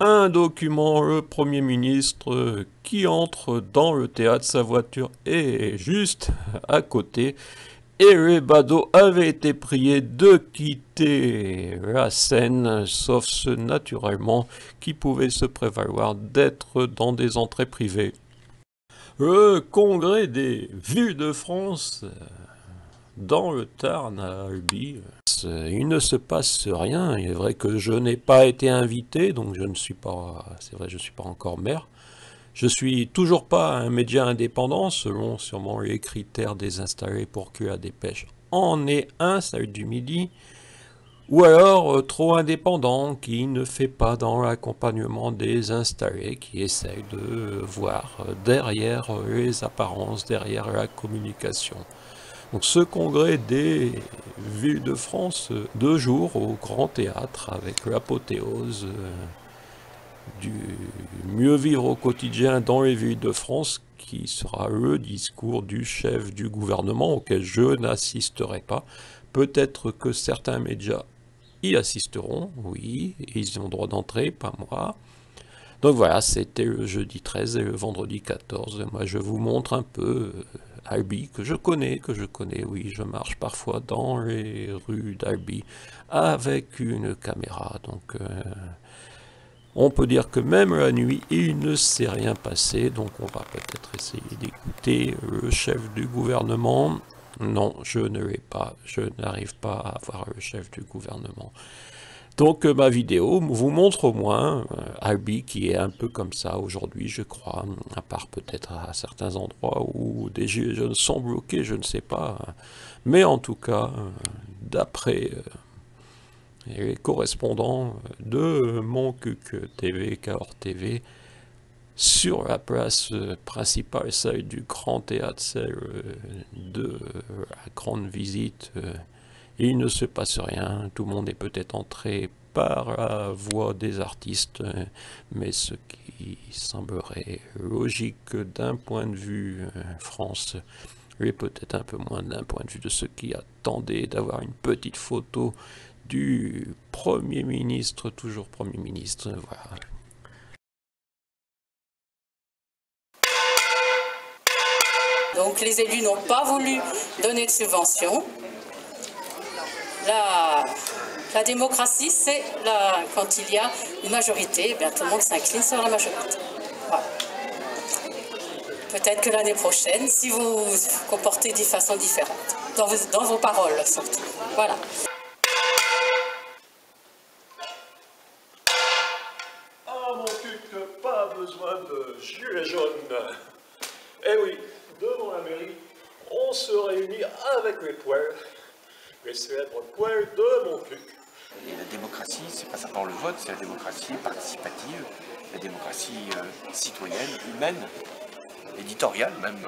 un document, le Premier ministre qui entre dans le théâtre, sa voiture est juste à côté, et les badauds avaient été priés de quitter la scène, sauf ceux naturellement qui pouvaient se prévaloir d'être dans des entrées privées. Le congrès des villes de France dans le Tarn à Albi. Il ne se passe rien. Il est vrai que je n'ai pas été invité, donc je ne suis pas, c'est vrai, je ne suis pas encore maire. Je suis toujours pas un média indépendant, selon sûrement les critères désinstallés pour que la dépêche en est un, celle du midi, ou alors trop indépendant, qui ne fait pas dans l'accompagnement des installés, qui essaye de voir derrière les apparences, derrière la communication. Donc ce congrès des villes de France, 2 jours au Grand Théâtre, avec l'apothéose du mieux vivre au quotidien dans les villes de France, qui sera le discours du chef du gouvernement auquel je n'assisterai pas. Peut-être que certains médias y assisteront, oui, ils ont droit d'entrée, pas moi. Donc voilà, c'était le jeudi 13 et le vendredi 14. Moi, je vous montre un peu Albi, que je connais, oui, je marche parfois dans les rues d'Albi avec une caméra. Donc, on peut dire que même la nuit, il ne s'est rien passé. Donc, on va peut-être essayer d'écouter le chef du gouvernement. Non, je ne l'ai pas. Je n'arrive pas à voir le chef du gouvernement. Donc ma vidéo vous montre au moins Albi qui est un peu comme ça aujourd'hui, je crois, à part peut-être à certains endroits où des gilets jaunes sont bloqués, je ne sais pas. Mais en tout cas, d'après les correspondants de Montcuq TV, Cahors TV, sur la place principale, celle du Grand Théâtre, celle de la grande visite, il ne se passe rien, tout le monde est peut-être entré par la voix des artistes, mais ce qui semblerait logique d'un point de vue France, et peut-être un peu moins d'un point de vue de ceux qui attendaient d'avoir une petite photo du Premier ministre, toujours Premier ministre, voilà. Donc les élus n'ont pas voulu donner de subventions. La démocratie, c'est quand il y a une majorité, eh bien, tout le monde s'incline sur la majorité. Voilà. Peut-être que l'année prochaine, si vous vous comportez de façon différente, dans vos paroles surtout. Voilà. Ah mon cul, pas besoin de gilets jaunes. Eh oui, devant la mairie, on se réunit avec les poêles. Les célèbres poêles de Montcuq. Et la démocratie, c'est pas simplement le vote, c'est la démocratie participative, la démocratie citoyenne, humaine, éditoriale même.